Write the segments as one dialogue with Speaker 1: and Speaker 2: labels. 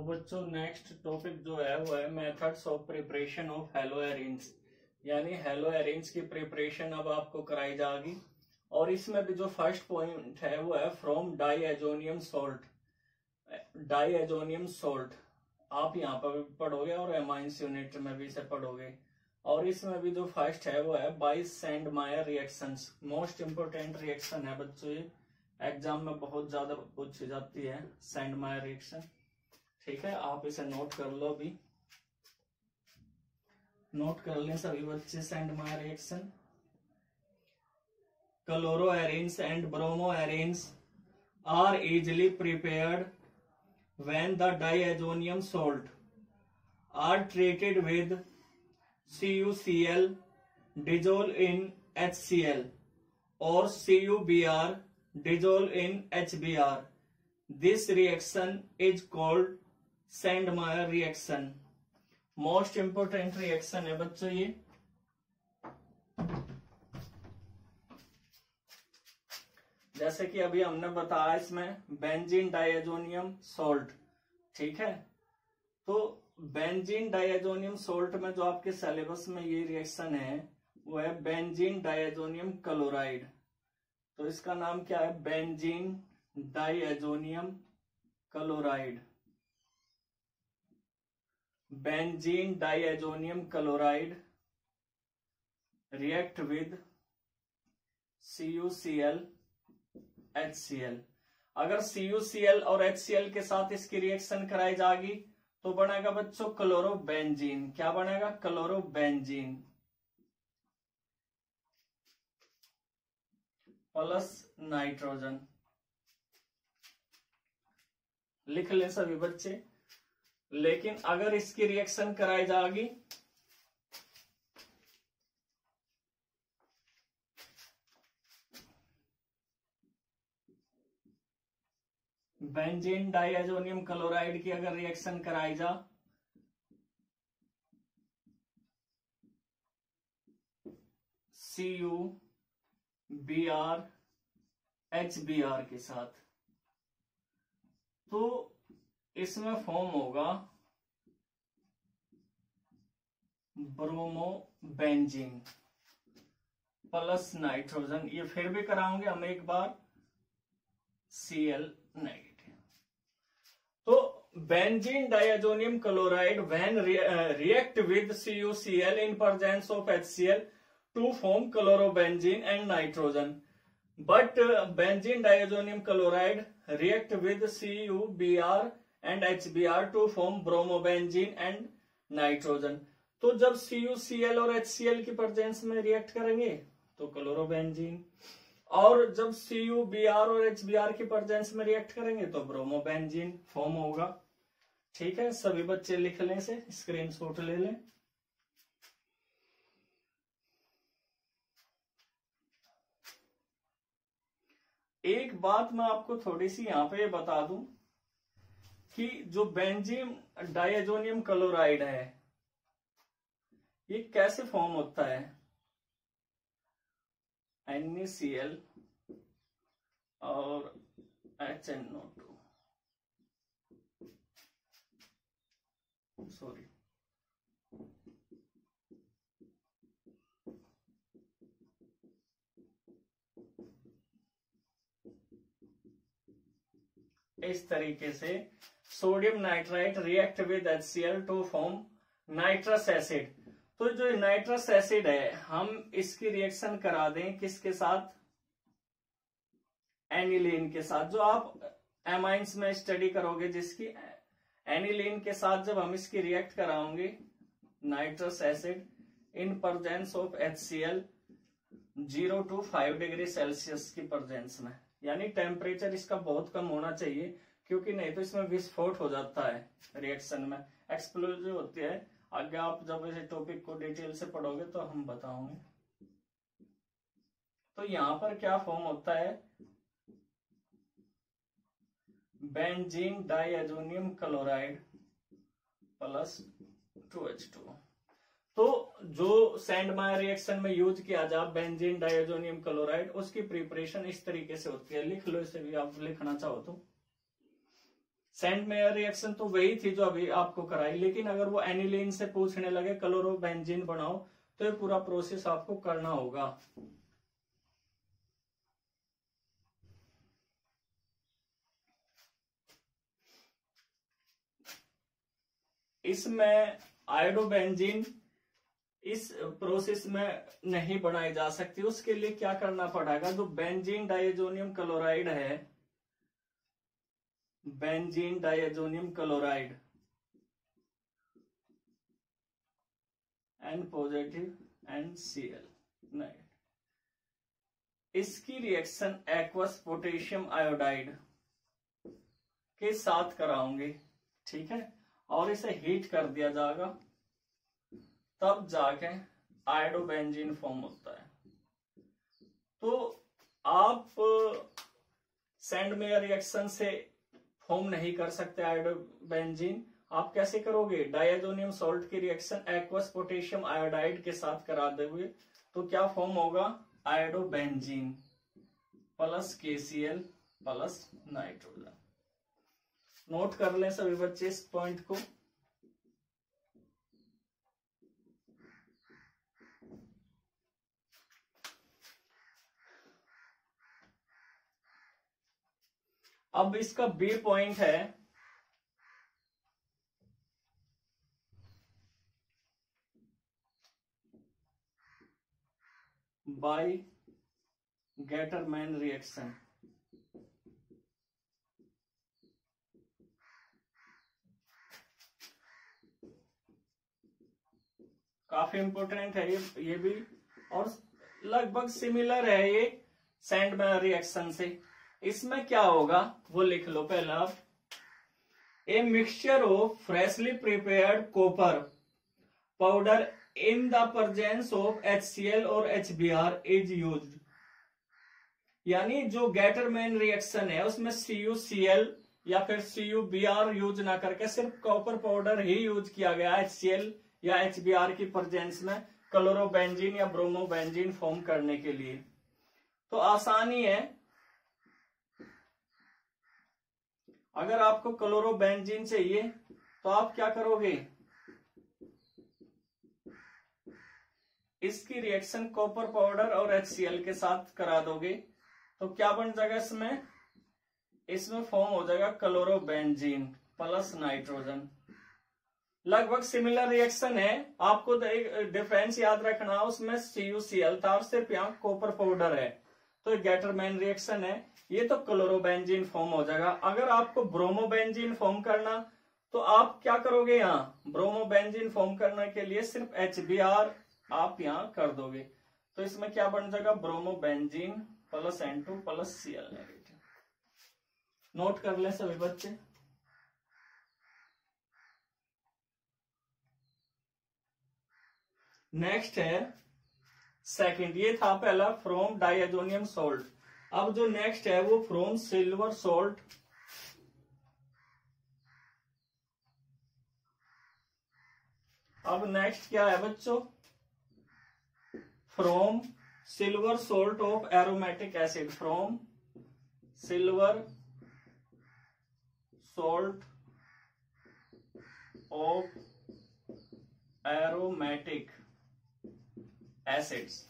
Speaker 1: तो बच्चों next topic जो है वो है मेथड्स ऑफ प्रिपरेशन ऑफ हेलोएरिन्स, यानी हेलोएरिन्स की प्रिपरेशन अब आपको कराई जाएगी। और इसमें भी जो फर्स्ट पॉइंट है वो है from diazonium salt. Diazonium salt आप यहाँ पर भी पढ़ोगे और एमाइंस यूनिट में भी इसे पढ़ोगे। और इसमें भी जो फर्स्ट है वो है by Sandmeyer reactions. Most important reaction है बच्चों, ये एग्जाम में बहुत ज्यादा पूछी जाती है सैंडमायर रिएक्शन। ठीक है, आप इसे नोट कर लो, अभी नोट कर लें सभी बच्चे। Sandmeyer reaction, chloroarenes and bromoarenes are easily prepared when the diazonium salt are treated with CuCl dissolved in HCl or CuBr dissolved in HBr. This reaction is called Sandmeyer reaction. Most important reaction है बच्चों ये। जैसे कि अभी हमने बताया इसमें benzene diazonium salt. ठीक है, तो बेंजीन डाइएजोनियम सॉल्ट में जो आपके सिलेबस में ये रिएक्शन है वो है बेंजीन डाइएजोनियम क्लोराइड। तो इसका नाम क्या है? Benzene diazonium chloride. Benzene diazonium chloride react with CuCl HCl। अगर CuCl और HCl के साथ इसकी रिएक्शन कराई जाएगी तो बनेगा बच्चों क्लोरोबेंजीन। क्या बनेगा? Chlorobenzene plus nitrogen. लिख ले सभी बच्चे। लेकिन अगर इसकी रिएक्शन कराई जाएगी बेंजीन डाइएजोनियम क्लोराइड की अगर रिएक्शन कराई जा CuBr HBr के साथ, तो इसमें फॉर्म होगा ब्रोमोबेंजीन प्लस नाइट्रोजन। ये फिर भी कराओगे हम एक बार, Cl नेगेटिव। तो benzene diazonium chloride when react with CuCl in presence of HCl to form chlorobenzene and nitrogen, but benzene diazonium chloride react with CuBr and HBr to form bromobenzene and nitrogen। तो जब CuCl और HCl की presence में react करेंगे तो chlorobenzene, और जब CuBr और HBr की प्रेजेंस में रिएक्ट करेंगे तो ब्रोमोबेंजीन फॉर्म होगा। ठीक है, सभी बच्चे लिख लें, से स्क्रीनशॉट ले लें। एक बात मैं आपको थोड़ी सी यहां पे बता दूं कि जो बेंजीन डाइएजोनियम क्लोराइड है ये कैसे फॉर्म होता है। NaCl और HNO2, सॉरी, इस तरीके से sodium nitrite react with HCl to form nitrous acid. तो जो नाइट्रस एसिड है हम इसकी रिएक्शन करा दें किसके साथ? एनिलीन के साथ। जो आप एमाइंस में स्टडी करोगे जिसकी, एनिलीन के साथ जब हम इसकी रिएक्ट कराओगे nitrous acid in presence of HCl 0 to 5 degree Celsius की प्रेजेंस में, यानी टेम्परेचर इसका बहुत कम होना चाहिए क्योंकि नहीं तो इसमें विस्फोट हो जाता है, रिएक्शन में एक्सप्लोजिव होती है। आगे आप जब इस टॉपिक को डिटेल से पढ़ोगे तो हम बताओगे। तो यहां पर क्या फॉर्म होता है? Benzene diazonium chloride plus 2H2। तो जो सैंडमायर रिएक्शन में यूज किया जा बेंजीन डाइएजोनियम क्लोराइड, उसकी प्रिपरेशन इस तरीके से होती है। लिख लो इसे भी, आप लिखना चाहो तो। सेंट मेयर रिएक्शन तो वही थी जो अभी आपको कराई, लेकिन अगर वो एनिलीन से पूछने लगे क्लोरोबेंजीन बनाओ तो ये पूरा प्रोसेस आपको करना होगा। इसमें आयोडोबेंजीन इस प्रोसेस में नहीं बनाई जा सकती। उसके लिए क्या करना पड़ेगा, जो बेंजीन डाइएजोनियम क्लोराइड है, benzene diazonium chloride N positive NCl नहीं, इसकी रिएक्शन एक्वस पोटेशियम आयोडाइड के साथ कराऊंगी, ठीक है, और इसे हीट कर दिया जाएगा, तब जाके आयोडोबेंजीन फॉर्म होता है। तो आप सेंट मेयर रिएक्शन से फॉर्म नहीं कर सकते आयोडोबेंजीन, आप कैसे करोगे, डाइएजोनियम सॉल्ट की रिएक्शन एक्वस पोटेशियम आयोडाइड के साथ करा दोगे, तो क्या फॉर्म होगा, iodobenzene plus KCl plus nitrogen. Note कर लें सभी बच्चे इस पॉइंट को। अब इसका बी पॉइंट है, बाय गेटरमैन रिएक्शन। काफी इंपॉर्टेंट है ये भी, और लगभग सिमिलर है ये सेंट मेयर रिएक्शन से। इसमें क्या होगा वो लिख लो पहले आप, a mixture of freshly prepared copper powder in the presence of HCl और HBr इज यूज्ड। यानी जो गेटरमैन रिएक्शन है उसमें CuCl या फिर CuBr यूज ना करके सिर्फ कॉपर पाउडर ही यूज किया गया HCl या HBr की प्रेजेंस में क्लोरोबेंजीन या ब्रोमोबेंजीन फॉर्म करने के लिए। तो आसानी है, अगर आपको क्लोरोबेंजीन चाहिए तो आप क्या करोगे, इसकी रिएक्शन कॉपर पाउडर और HCl के साथ करा दोगे, तो क्या बन जाएगा इसमें फॉर्म हो जाएगा क्लोरोबेंजीन प्लस नाइट्रोजन। लगभग सिमिलर रिएक्शन है, आपको डिफरेंस याद रखना, उसमें CuCl था और सिर्फ यहाँ कॉपर पाउडर है, तो गेटरमैन रिएक्शन है, ये तो क्लोरोबेंजीन फॉर्म हो जाएगा। अगर आपको ब्रोमोबेंजीन फॉर्म करना तो आप क्या करोगे, यहाँ ब्रोमोबेंजीन फॉर्म करने के लिए सिर्फ HBr आप यहाँ कर दोगे, तो इसमें क्या बन जाएगा, bromobenzene plus N2 plus Cl negative. Note कर ले सभी बच्चे। नेक्स्ट है सेकंड, ये था पहला फ्रॉम डाइएजोनियम सॉल्ट। अब जो नेक्स्ट है वो फ्रॉम सिल्वर सॉल्ट। अब नेक्स्ट क्या है बच्चों, from silver salt of aromatic acid, from silver salt of aromatic acids.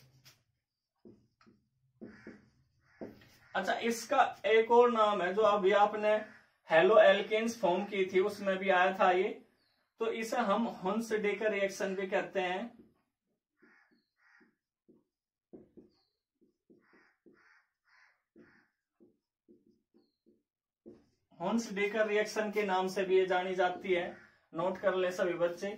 Speaker 1: अच्छा, इसका एक और नाम है जो अभी आपने हेलो एल्केन्स फॉर्म की थी उसमें भी आया था ये, तो इसे हम हुन्स-डेकर रिएक्शन भी कहते हैं। हुन्स-डेकर रिएक्शन के नाम से भी ये जानी जाती है, नोट कर ले सभी बच्चे।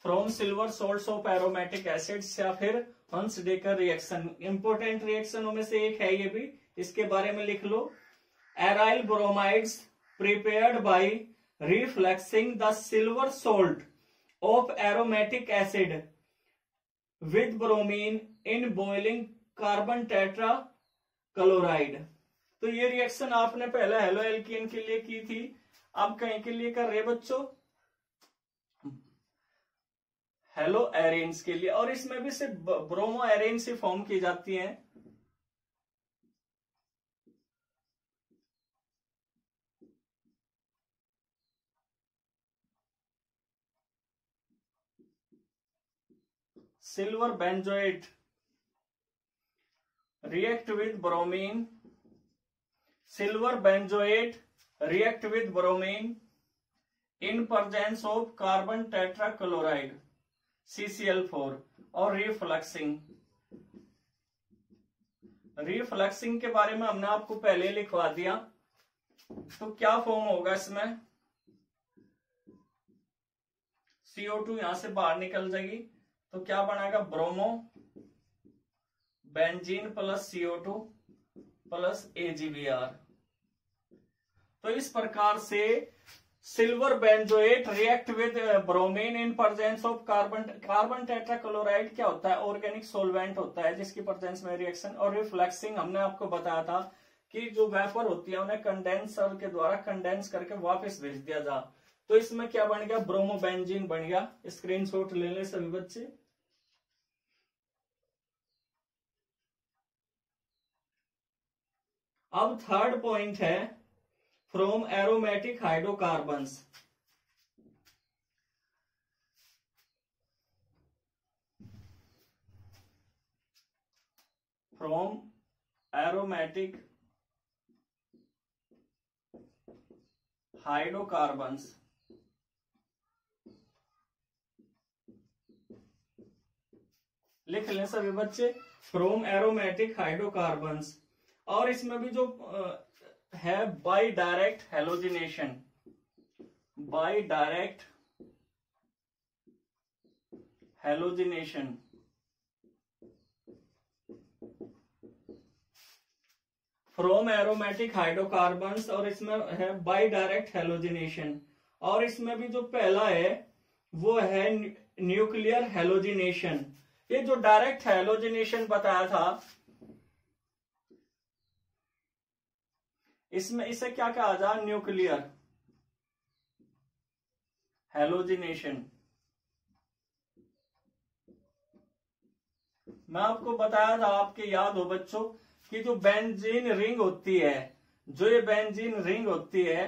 Speaker 1: From silver salts of aromatic acids या फिर हुन्स-डेकर रिएक्शन, इंपोर्टेंट रिएक्शनों में से एक है ये भी, इसके बारे में लिख लो। Aryl bromides prepared by refluxing the silver salt of aromatic acid with bromine in boiling carbon tetrachloride. तो ये रिएक्शन आपने पहले हेलो एल्कीन के लिए की थी, अब कहीं के लिए कर रहे बच्चों, हेलो एरेन्स के लिए, और इसमें भी सिर्फ ब्रोमो एरेन्स ही फॉर्म की जाती हैं। Silver benzoate react with bromine, silver benzoate react with bromine in presence of carbon tetrachloride CCl4 और रिफ्लक्सिंग के बारे में हमने आपको पहले लिखवा दिया। तो क्या फॉर्म होगा इसमें, CO2 यहां से बाहर निकल जाएगी, तो क्या बनेगा, bromo benzene plus CO2 plus AgBr। तो इस प्रकार से silver benzoate react with bromine in presence of carbon tetrachloride क्या होता है, ऑर्गेनिक सोलवेंट होता है जिसकी प्रेजेंस में रिएक्शन। और रिफ्लेक्सिंग हमने आपको बताया था कि जो वेपर होती है उन्हें कंडेंसर के द्वारा कंडेंस करके वापस भेज दिया जा। तो इसमें क्या बन गया, ब्रोमोबेंजीन बन गया। स्क्रीनशॉट ले ले सभी बच्चे। अब थर्ड पॉइंट है from aromatic hydrocarbons. From aromatic hydrocarbons. लिख लें सभी बच्चे, फ्रॉम एरोमेटिक हाइड्रोकार्बन्स। और इसमें भी जो है by direct halogenation, by direct halogenation, from aromatic hydrocarbons, और इसमें है बाई डायरेक्ट हेलोजिनेशन। और इसमें भी जो पहला है वो है न्यूक्लियर हेलोजिनेशन। ये जो डायरेक्ट हेलोजिनेशन बताया था, इसमें इसे क्या कहा जा, न्यूक्लियर हेलोजिनेशन। मैं आपको बताया था, आपके याद हो बच्चों, कि जो बेंजीन रिंग होती है, जो ये बेंजीन रिंग होती है,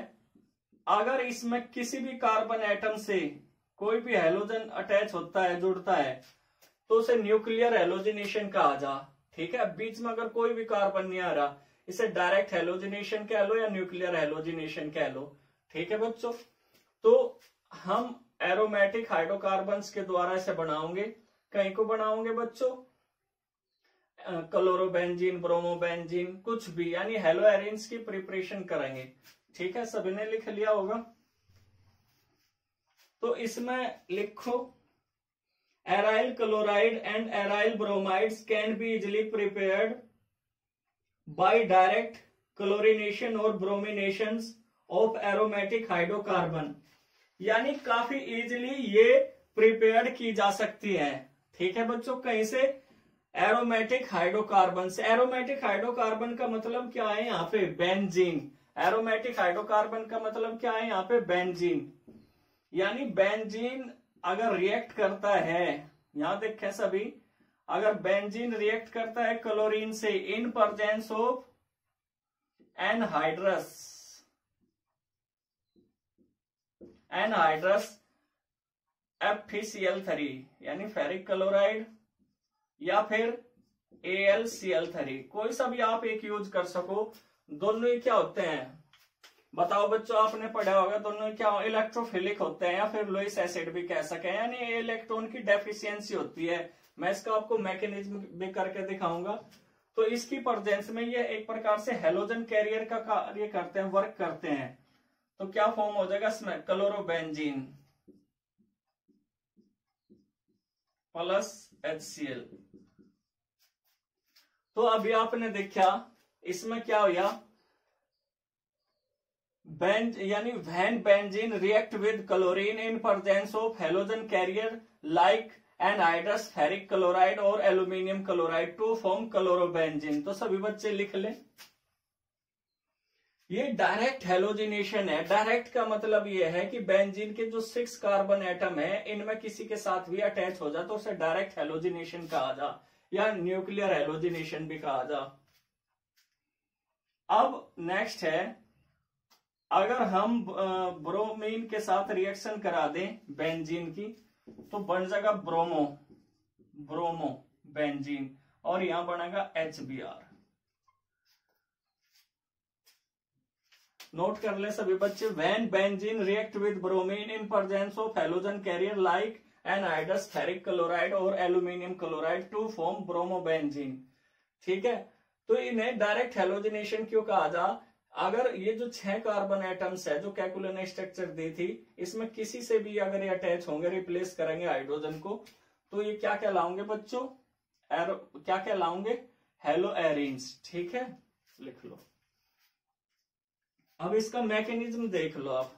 Speaker 1: अगर इसमें किसी भी कार्बन एटम से कोई भी हेलोजन अटैच होता है, जुड़ता है, तो उसे न्यूक्लियर हेलोजिनेशन कहा जा। ठीक है, बीच में अगर कोई भी कार्बन नहीं आ रहा, इसे डायरेक्ट हेलोजिनेशन कह लो या न्यूक्लियर हेलोजिनेशन कह लो। ठीक है बच्चों, तो हम एरोमेटिक हाइड्रोकार्बन्स के द्वारा इसे बनाओगे। कहीं को बनाओगे बच्चों, क्लोरोबेंजीन, ब्रोमोबेंजीन, कुछ भी, यानी हेलो एरेंज की प्रिपरेशन करेंगे। ठीक है, सभी ने लिख लिया होगा। तो इसमें लिखो, aryl chloride and aryl bromides can be easily prepared by direct chlorination और ब्रोमिनेशन ऑफ एरोमेटिक हाइड्रोकार्बन। यानी काफी इजिली ये प्रिपेयर्ड की जा सकती है। ठीक है बच्चों, कहीं से, एरोमेटिक हाइड्रोकार्बन से। एरोमेटिक हाइड्रोकार्बन का मतलब क्या है यहाँ पे, बेंजीन। एरोमेटिक हाइड्रोकार्बन का मतलब क्या है यहाँ पे, बेंजीन। यानी बेंजीन अगर रिएक्ट करता है, यहां देखें सभी, अगर बेंजीन रिएक्ट करता है क्लोरीन से इन presence of anhydrous, anhydrous FeCl3 यानी फेरिक क्लोराइड, या फिर AlCl3, कोई सा भी आप एक यूज कर सको। दोनों ही क्या होते हैं बताओ बच्चों, आपने पढ़ा होगा, दोनों ही क्या इलेक्ट्रोफिलिक होते हैं, या फिर लुईस एसिड भी कह सके, यानी इलेक्ट्रॉन की डेफिशिएंसी होती है। मैं इसका आपको मैकेनिज्म भी करके दिखाऊंगा। तो इसकी प्रेजेंस में ये एक प्रकार से हेलोजन कैरियर का कार्य करते हैं, वर्क करते हैं। तो क्या फॉर्म हो जाएगा इसमें, क्लोरोबेंजीन प्लस HCl। तो अभी आपने देखा इसमें क्या हुआ, यानी when benzene react with chlorine in presence of halogen carrier like anhydrous, ferric chloride और aluminium chloride to form chlorobenzene. तो सभी बच्चे लिख लें, ये डायरेक्ट हेलोजिनेशन है। डायरेक्ट का मतलब ये है कि बेंजीन के जो 6 कार्बन एटम है, इनमें किसी के साथ भी अटैच हो जाए तो उसे डायरेक्ट हेलोजिनेशन कहा जा, या न्यूक्लियर हेलोजिनेशन भी कहा जा। अब नेक्स्ट है, अगर हम ब्रोमीन के साथ रिएक्शन करा दें बेंजीन की, तो बन जाएगा ब्रोमो ब्रोमो बेंजीन, और यहां बनेगा HBr। नोट कर ले सभी बच्चे, when benzene react with bromine in presence of halogen carrier like anhydrous ferric chloride और aluminium chloride to form bromobenzene. ठीक है, तो इन्हें डायरेक्ट हैलोजिनेशन क्यों कहा जा, अगर ये जो 6 कार्बन एटम्स है जो कैकुले ने स्ट्रक्चर दी थी, इसमें किसी से भी अगर ये अटैच होंगे, रिप्लेस करेंगे हाइड्रोजन को, तो ये क्या कहलाओगे बच्चों, क्या कहलाओगे, हेलो एरीन्स। ठीक है, लिख लो। अब इसका मैकेनिज्म देख लो आप।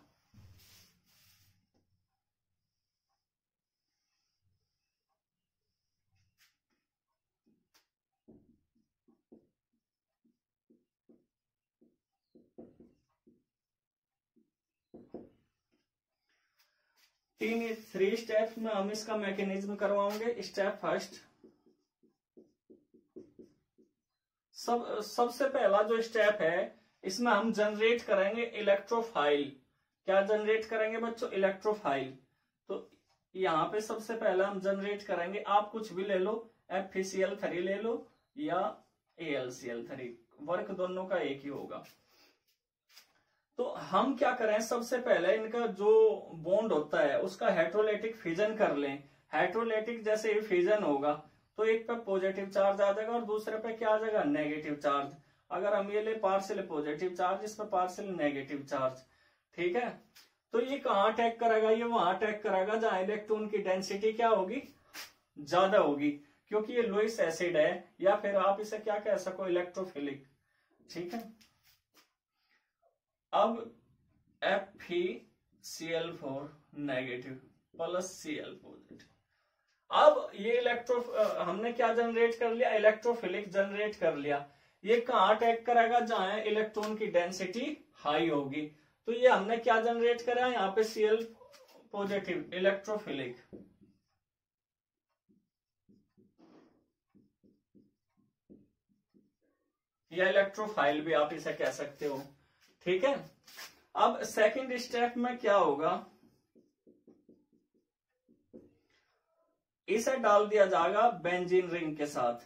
Speaker 1: थ्री स्टेप्स में हम इसका मैकेनिज्म करवाओगे। स्टेप फर्स्ट, सबसे पहला जो स्टेप है, इसमें हम जनरेट करेंगे इलेक्ट्रोफाइल। क्या जनरेट करेंगे बच्चों, इलेक्ट्रोफाइल। तो यहाँ पे सबसे पहले हम जनरेट करेंगे, आप कुछ भी ले लो, FeCl3 ले लो या AlCl3, वर्क दोनों का एक ही होगा। तो हम क्या करें, सबसे पहले इनका जो बॉन्ड होता है उसका हेट्रोलाइटिक फिजन कर लें। हेट्रोलाइटिक जैसे ही फिजन होगा तो एक पे पॉजिटिव चार्ज आ जाएगा और दूसरे पे क्या आ जाएगा, नेगेटिव चार्ज। अगर हम ये ले पार्शियल पॉजिटिव चार्ज, इस पे पार्शियल नेगेटिव चार्ज। ठीक है, तो ये कहाँ अटैक करेगा, ये वहां अटैक करेगा जहां इलेक्ट्रॉन की डेंसिटी क्या होगी, ज्यादा होगी, क्योंकि ये लुईस एसिड है, या फिर आप इसे क्या कह सको, इलेक्ट्रोफिलिक। ठीक है, अब FeCl4 negative plus Cl positive. अब ये हमने क्या जनरेट कर लिया, इलेक्ट्रोफिलिक जनरेट कर लिया। ये कहाँ अटैक करेगा, जहां इलेक्ट्रॉन की डेंसिटी हाई होगी। तो ये हमने क्या जनरेट करा, यहाँ पे Cl पॉजिटिव इलेक्ट्रोफिलिक। या इलेक्ट्रोफाइल भी आप इसे कह सकते हो। ठीक है, अब सेकंड स्टेप में क्या होगा, इसे डाल दिया जाएगा बेंजीन रिंग के साथ।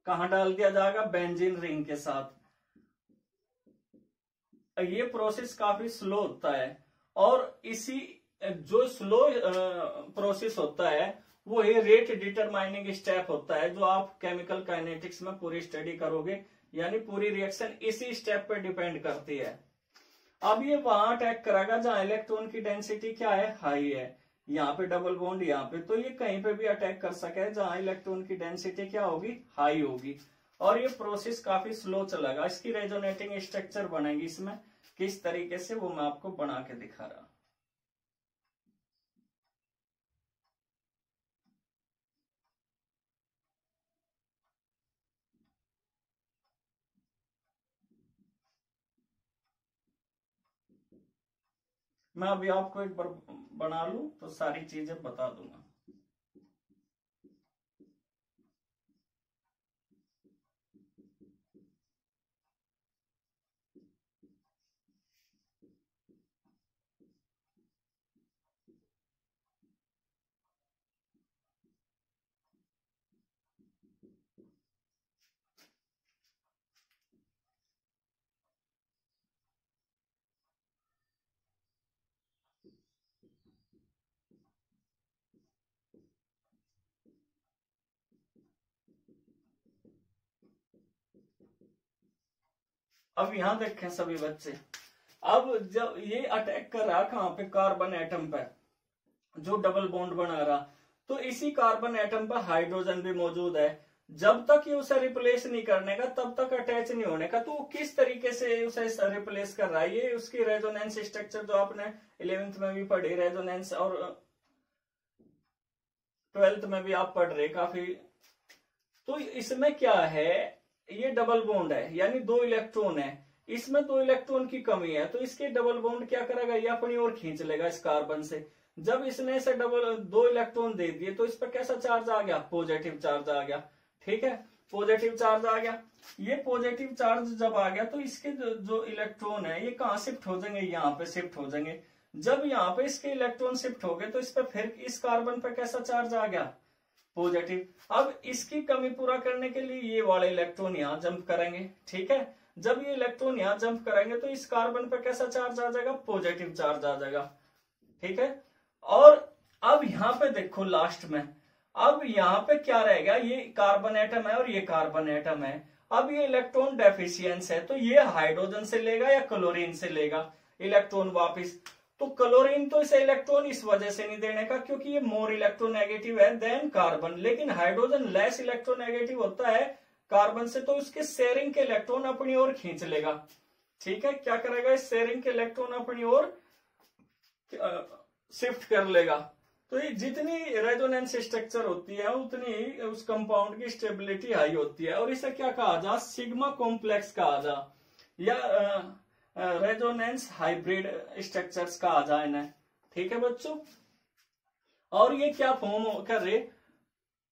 Speaker 1: कहां डाल दिया जाएगा, बेंजीन रिंग के साथ। ये प्रोसेस काफी स्लो होता है, और इसी जो स्लो प्रोसेस होता है वो ये रेट डिटरमाइनिंग स्टेप होता है, जो आप केमिकल काइनेटिक्स में पूरी स्टडी करोगे, यानी पूरी रिएक्शन इसी स्टेप पे डिपेंड करती है। अब ये वहां अटैक करेगा जहां इलेक्ट्रॉन की डेंसिटी क्या है, हाई है। यहाँ पे डबल बॉन्ड यहाँ पे, तो ये कहीं पे भी अटैक कर सके जहां इलेक्ट्रॉन की डेंसिटी क्या होगी, हाई होगी। और ये प्रोसेस काफी स्लो चलेगा। इसकी रेजोनेटिंग स्ट्रक्चर बनेगी इसमें, किस तरीके से वो मैं आपको बना के दिखा रहा। मैं अभी आपको एक बार बना लूं तो सारी चीजें बता दूंगा। अब यहां देखें सभी बच्चे, अब जब ये अटैक कर रहा कहां पे, कार्बन एटम पे, जो डबल बॉन्ड बना रहा, तो इसी कार्बन एटम पर हाइड्रोजन भी मौजूद है। जब तक ये उसे रिप्लेस नहीं करने का तब तक अटैच नहीं होने का। तो वो किस तरीके से उसे रिप्लेस कर रहा है, ये उसकी रेजोनेंस स्ट्रक्चर जो आपने 11th में भी पढ़ी, रेजोनेंस, और 12th में भी आप पढ़ रहे काफी। तो इसमें क्या है, ये डबल बॉन्ड है, यानी 2 इलेक्ट्रॉन है, इसमें 2 इलेक्ट्रॉन की कमी है, तो इसके डबल बॉन्ड क्या करेगा, ये अपनी ओर खींच लेगा इस कार्बन से। जब इसने इसे 2 इलेक्ट्रॉन दे दिए तो इस पर कैसा चार्ज आ गया, पॉजिटिव चार्ज आ गया। ठीक है, पॉजिटिव चार्ज आ गया। ये पॉजिटिव चार्ज जब आ गया तो इसके जो इलेक्ट्रॉन है ये कहां शिफ्ट हो जाएंगे, यहाँ पे शिफ्ट हो जाएंगे। जब यहाँ पे इसके इलेक्ट्रॉन शिफ्ट हो गए तो इस पे फिर इस कार्बन पे कैसा चार्ज आ गया, पॉजिटिव। अब इसकी कमी पूरा करने के लिए ये वाले इलेक्ट्रॉन यहाँ जंप करेंगे, ठीक है। जब ये इलेक्ट्रॉन यहाँ जंप करेंगे तो इस कार्बन पे कैसा चार्ज आ जाएगा, पॉजिटिव चार्ज आ जाएगा, ठीक है। और अब यहाँ पे देखो लास्ट में, अब यहाँ पे क्या रहेगा, ये कार्बन एटम है और ये कार्बन एटम है। अब ये इलेक्ट्रॉन डेफिशिएंस है तो ये हाइड्रोजन से लेगा या क्लोरीन से लेगा इलेक्ट्रॉन वापिस। तो क्लोरीन तो इसे इलेक्ट्रॉन इस वजह से नहीं देने का क्योंकि ये मोर इलेक्ट्रोनेगेटिव है देन कार्बन, लेकिन हाइड्रोजन लेस इलेक्ट्रोनेगेटिव होता है कार्बन से, तो उसके शेयरिंग के इलेक्ट्रॉन अपनी ओर खींच लेगा, ठीक है। क्या करेगा, इस शेयरिंग के इलेक्ट्रॉन अपनी ओर शिफ्ट कर लेगा। तो ये जितनी रेजोनेंस स्ट्रक्चर होती है उतनी ही उस कंपाउंड की स्टेबिलिटी हाई होती है, और इसे क्या कहा जा, सिग्मा कॉम्प्लेक्स कहा जा, या रेजोनेंस हाइब्रिड स्ट्रक्चर्स कहा जा इन्हें, ठीक है बच्चों। और ये क्या फॉर्म कर रहे,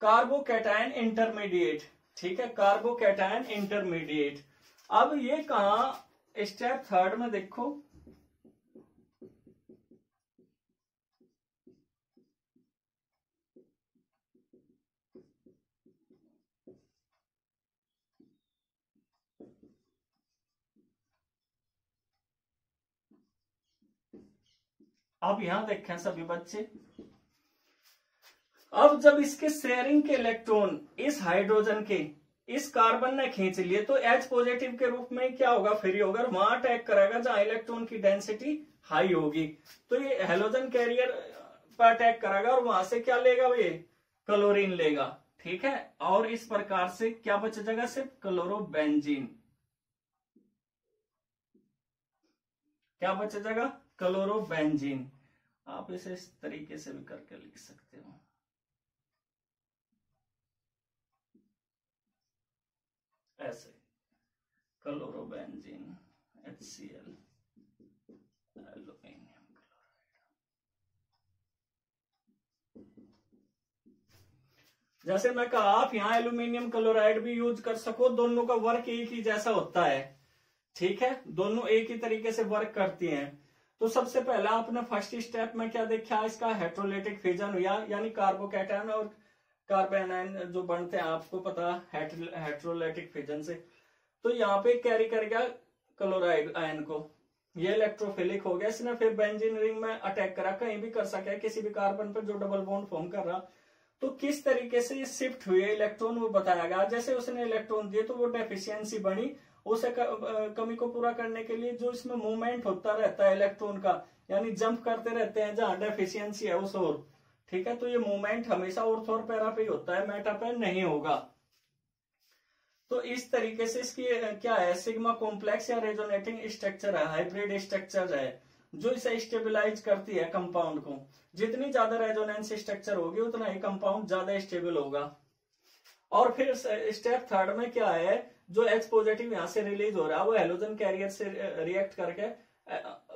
Speaker 1: कार्बोकैटायन इंटरमीडिएट, ठीक है, कार्बोकैटायन इंटरमीडिएट। अब ये कहा, स्टेप थर्ड में देखो, अब यहां देखें सभी बच्चे, अब जब इसके शेयरिंग के इलेक्ट्रॉन इस हाइड्रोजन के इस कार्बन ने खींच लिए तो H पॉजिटिव के रूप में क्या होगा, फ्री होगा, वहां अटैक करेगा जहां इलेक्ट्रॉन की डेंसिटी हाई होगी। तो ये हेलोजन कैरियर पर अटैक करेगा और वहां से क्या लेगा, ये क्लोरीन लेगा, ठीक है। और इस प्रकार से क्या बच जाएगा, सिर्फ क्लोरोबेंजीन, क्या बच जाएगा, क्लोरोबेंजीन। आप इसे इस तरीके से भी करके लिख सकते हो, ऐसे क्लोरोबेंजीन HCl एल्यूमिनियम क्लोराइड। जैसे मैं कहा, आप यहाँ एल्यूमिनियम क्लोराइड भी यूज कर सको, दोनों का वर्क एक ही जैसा होता है, ठीक है, दोनों एक ही तरीके से वर्क करती हैं। तो सबसे पहला आपने फर्स्ट स्टेप में क्या देखा, इसका हेट्रोलाइटिक फिजन हुआ, यानी कार्बोकैटायन और कार्बन आयन जो बनते हैं आपको पता हेट्रोलाइटिक फिजन से। तो यहाँ पे कैरी कर गया क्लोराइड आयन को, ये इलेक्ट्रोफिलिक हो गया, इसने फिर बेंजीन रिंग में अटैक करा, कहीं भी कर सके किसी भी कार्बन पर जो डबल बॉन्ड फॉर्म कर रहा। तो किस तरीके से ये शिफ्ट हुए इलेक्ट्रॉन वो बताया गया। जैसे उसने इलेक्ट्रॉन दिए तो वो डेफिशिएंसी बनी, उसे कमी को पूरा करने के लिए जो इसमें मूवमेंट होता रहता है इलेक्ट्रॉन का, यानी जंप करते रहते हैं जहां डेफिशिएंसी है उस ओर, ठीक है। तो ये मूवमेंट हमेशा ऑर्थो और पैरा पे होता है, मेटा पे नहीं होगा। तो इस तरीके से इसकी क्या है, सिग्मा कॉम्प्लेक्स या रेजोनेटिंग स्ट्रक्चर है, हाइब्रिड स्ट्रक्चर है जो इसे स्टेबलाइज करती है कंपाउंड को। जितनी ज्यादा रेजोनेंस स्ट्रक्चर होगी उतना ही कंपाउंड ज्यादा स्टेबल होगा। और फिर स्टेप थर्ड में क्या है, जो H पॉजिटिव यहां से रिलीज हो रहा है वो हेलोजन कैरियर से रिएक्ट करके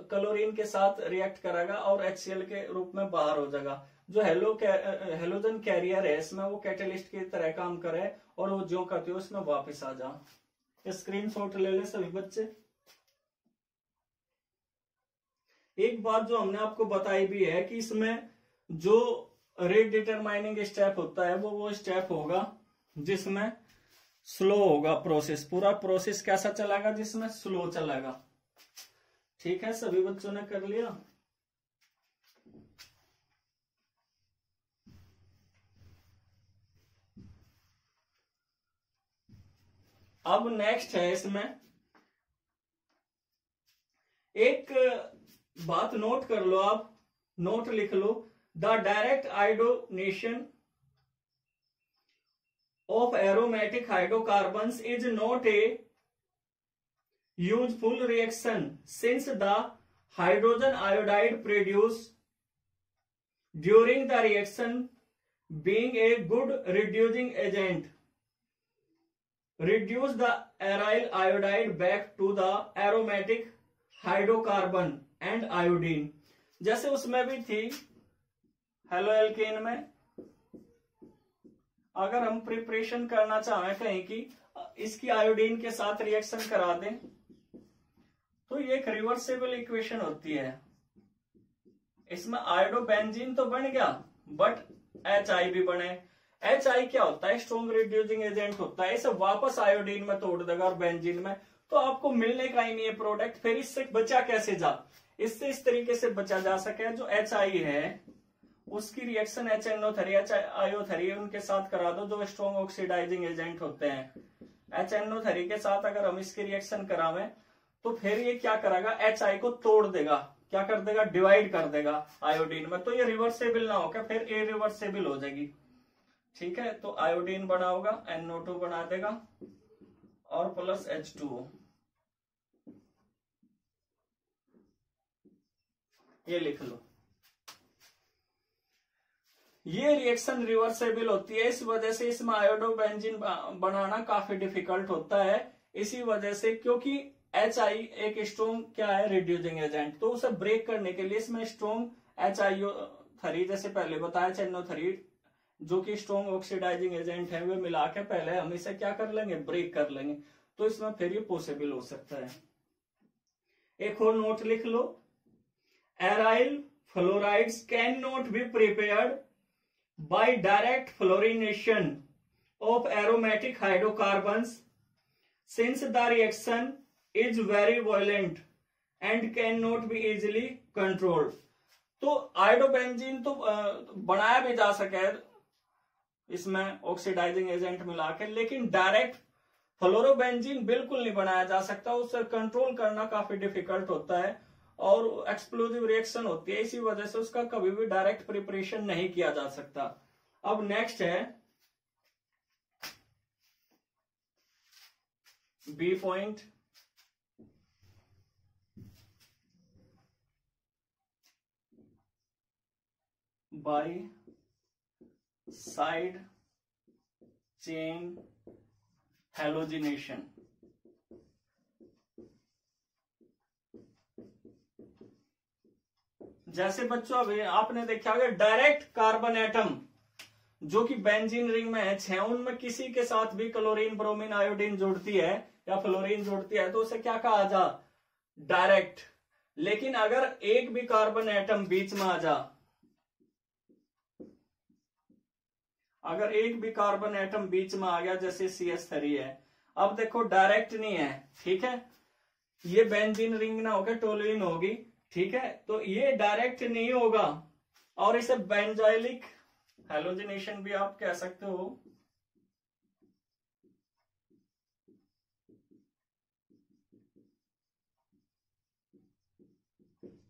Speaker 1: क्लोरीन के साथ रिएक्ट करेगा और HCl के रूप में बाहर हो जाएगा। जो हेलोजन कैरियर है इसमें वो कैटेलिस्ट की तरह काम करे और वो जो करते हो इसमें वापस आ जा। स्क्रीनशॉट ले ले सभी बच्चे। एक बात जो हमने आपको बताई भी है कि इसमें जो रेट डिटरमाइनिंग स्टेप होता है वो स्टेप होगा जिसमें स्लो होगा प्रोसेस, पूरा प्रोसेस कैसा चलेगा, जिसमें स्लो चलेगा, ठीक है। सभी बच्चों ने कर लिया। अब नेक्स्ट है, इसमें एक बात नोट कर लो, आप नोट लिख लो, the direct iodination of aromatic hydrocarbons is not a useful reaction since the hydrogen iodide produced during the reaction, being a good reducing agent, reduce the aryl iodide back to the aromatic hydrocarbon and iodine। जैसे उसमें भी थी halo alkane में, अगर हम preparation करना चाहें कहीं की इसकी आयोडीन के साथ रिएक्शन करा दें तो ये एक रिवर्सेबल इक्वेशन होती है, इसमें आयोडोबेंजीन तो बन गया बट HI भी बने। HI क्या होता है? स्ट्रॉन्ग रिड्यूसिंग एजेंट होता है, इसे वापस आयोडीन में तोड़ देगा और बेंजीन में, तो आपको मिलने का ही नहीं है प्रोडक्ट। फिर इससे बचा कैसे जा? इससे इस तरीके से बचा जा सके, जो HI है उसकी रिएक्शन HNO3 HIO3 उनके साथ करा दो, जो स्ट्रॉन्ग ऑक्सीडाइजिंग एजेंट होते हैं। HNO3 के साथ अगर हम इसकी रिएक्शन करावें तो फिर ये क्या करेगा? HI को तोड़ देगा, क्या कर देगा? डिवाइड कर देगा आयोडीन में, तो ये रिवर्सेबल ना होकर फिर इरिवर्सेबल हो जाएगी। ठीक है, तो आयोडीन बना होगा, NO2 बना देगा और प्लस H2O, ये लिख लो। ये रिएक्शन रिवर्सेबल होती है, इस वजह से इसमें आयोडोबेंजीन बनाना काफी डिफिकल्ट होता है। इसी वजह से, क्योंकि HI एक स्ट्रॉन्ग क्या है? रिड्यूसिंग एजेंट, तो उसे ब्रेक करने के लिए इसमें स्ट्रॉन्ग HIO3 जैसे पहले बताया HNO3 जो कि स्ट्रॉन्ग ऑक्सीडाइजिंग एजेंट है, वे मिला के पहले हम इसे क्या कर लेंगे? ब्रेक कर लेंगे, तो इसमें फिर ये पॉसिबल हो सकता है। एक और नोट लिख लो, aryl fluorides can not be prepared by direct fluorination of aromatic hydrocarbons since the reaction is very violent and cannot be easily controlled। तो आयोडोबेंजीन तो बनाया भी जा सके इसमें ऑक्सीडाइजिंग एजेंट मिला के, लेकिन डायरेक्ट फ्लोरोबेंजीन बिल्कुल नहीं बनाया जा सकता, उसे कंट्रोल करना काफी डिफिकल्ट होता है और एक्सप्लोजिव रिएक्शन होती है, इसी वजह से उसका कभी भी डायरेक्ट प्रिपरेशन नहीं किया जा सकता। अब नेक्स्ट है B point, by side chain halogenation. जैसे बच्चों अभी आपने देखा होगा डायरेक्ट कार्बन एटम जो कि बेंजीन रिंग में है 6, उनमें किसी के साथ भी क्लोरीन ब्रोमीन आयोडीन जोड़ती है या फ्लोरीन जोड़ती है तो उसे क्या कहा जा? डायरेक्ट। लेकिन अगर एक भी कार्बन एटम बीच में आ जा, अगर एक भी कार्बन एटम बीच में आ गया जैसे CH3 है, अब देखो डायरेक्ट नहीं है, ठीक है, ये बेंजीन रिंग ना होकर टोलुइन होगी, ठीक है, तो ये डायरेक्ट नहीं होगा और इसे बेंजाइलिक हैलोजिनेशन भी आप कह सकते हो।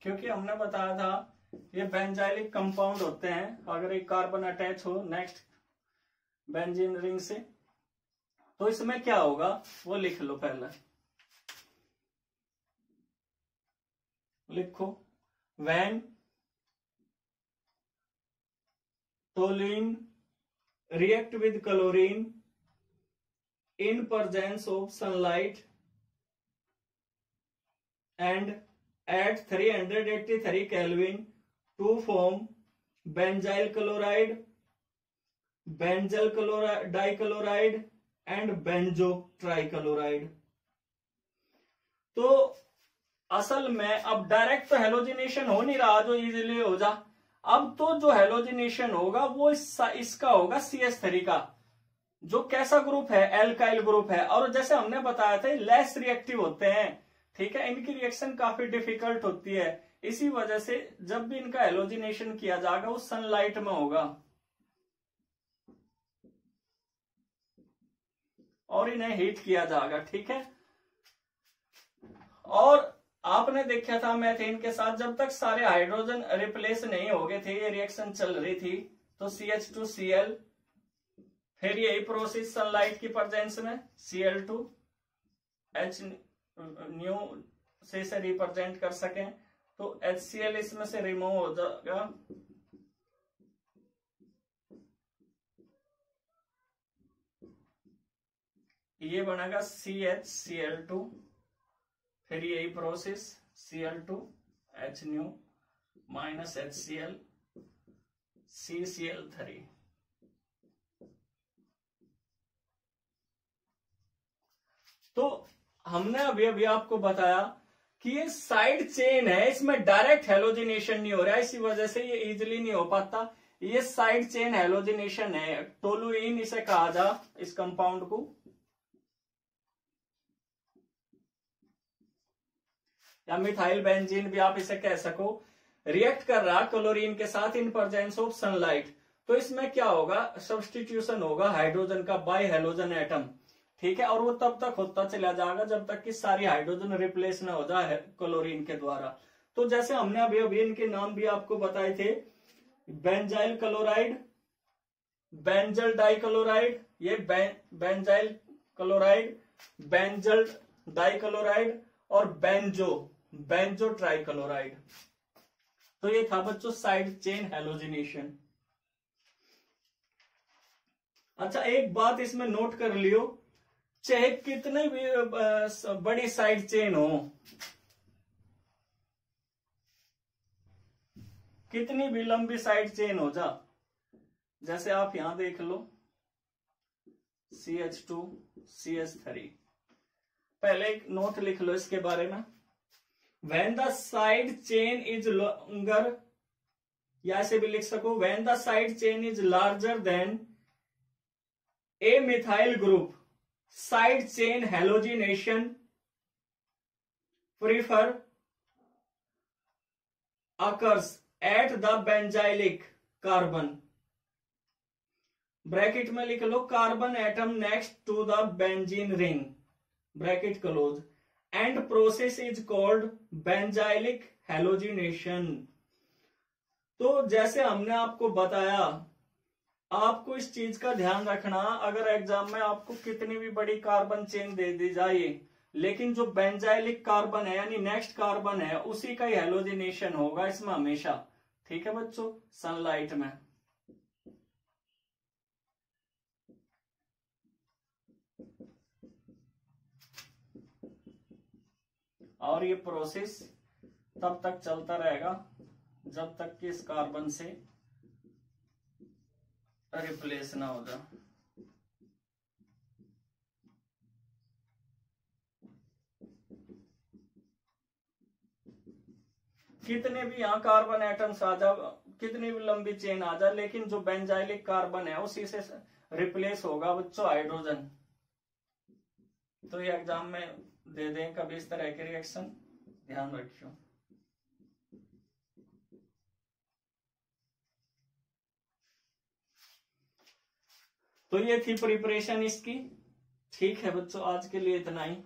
Speaker 1: क्योंकि हमने बताया था ये बेंजाइलिक कंपाउंड होते हैं, अगर एक कार्बन अटैच हो नेक्स्ट बेंजीन रिंग से तो इसमें क्या होगा वो लिख लो। पहले लिखो, when toluene react with chlorine in presence of sunlight and at 383 Kelvin to form benzyl chloride, benzyl dichloride and benzo trichloride। तो असल में अब डायरेक्ट तो हेलोजिनेशन हो नहीं रहा जो इजीली हो जा, अब तो जो हेलोजिनेशन होगा वो इसका होगा CH3 का, जो कैसा ग्रुप है? एल्काइल ग्रुप है, और जैसे हमने बताया था लेस रिएक्टिव होते हैं, ठीक है, इनकी रिएक्शन काफी डिफिकल्ट होती है, इसी वजह से जब भी इनका हेलोजिनेशन किया जाएगा वो सनलाइट में होगा और इन्हें हीट किया जाएगा, ठीक है। और आपने देखा था मैथेन के साथ जब तक सारे हाइड्रोजन रिप्लेस नहीं हो गए थे, ये रिएक्शन चल रही थी, तो CH2Cl, फिर यही प्रोसेस सनलाइट की प्रेजेंस में Cl2 H न्यू से रिप्रेजेंट कर सकें तो HCl इसमें से रिमूव हो जाएगा, ये बनेगा CHCl2, फिर यही process Cl2 H new minus HCl CCl3। तो हमने अभी अभी आपको बताया कि ये साइड चेन है, इसमें डायरेक्ट हेलोजिनेशन नहीं हो रहा है, इसी वजह से ये इजिली नहीं हो पाता। ये साइड चेन हेलोजिनेशन है, टोलुइन इसे कहा जा, इस कंपाउंड को। या मिथाइल बेंजीन भी आप इसे कह सको। रिएक्ट कर रहा क्लोरीन के साथ इन प्रेजेंस ऑफ सनलाइट, तो इसमें क्या होगा, सब्स्टिट्यूशन होगा हाइड्रोजन का बाय हेलोजन एटम, ठीक है। और वो तब तक होता चला जाएगा जब तक कि सारी हाइड्रोजन रिप्लेस ना हो जाए क्लोरीन के द्वारा। तो जैसे हमने अभी अभी इनके नाम भी आपको बताए थे, बेंजाइल क्लोराइड, बेंजल डाइक्लोराइड, ये बेंजाइल क्लोराइड, बेंजल डाइक्लोराइड और बेंजो ट्राइक्लोराइड। तो ये था बच्चों साइड चेन हेलोजिनेशन। अच्छा, एक बात इसमें नोट कर लियो, चाहे कितने भी बड़ी साइड चेन हो, कितनी भी लंबी साइड चेन हो जा, जैसे आप यहां देख लो CH2 CH3, पहले एक नोट लिख लो इसके बारे में। When the side chain is longer, या ऐसे भी लिख सको, when the side chain is larger than a methyl group, side chain halogenation prefer occurs at the benzylic carbon, bracket में लिख लो carbon atom next to the benzene ring, bracket close, and process is called benzylic halogenation. तो जैसे हमने आपको बताया, आपको इस चीज का ध्यान रखना, अगर एग्जाम में आपको कितनी भी बड़ी कार्बन चेन दे दी जाए, लेकिन जो बेंजाइलिक कार्बन है यानी नेक्स्ट कार्बन है, उसी का ही हेलोजिनेशन होगा इसमें हमेशा, ठीक है बच्चों, सनलाइट में। और ये प्रोसेस तब तक चलता रहेगा जब तक कि इस कार्बन से रिप्लेस ना हो जाए। कितने भी यहाँ कार्बन एटम्स आ जा, कितनी भी लंबी चेन आ जा, लेकिन जो बेंजाइलिक कार्बन है उसी से रिप्लेस होगा बच्चों हाइड्रोजन। तो ये एग्जाम में दे दें कभी इस तरह के रिएक्शन, ध्यान रखियो। तो ये थी प्रिपरेशन इसकी, ठीक है बच्चों, आज के लिए इतना ही।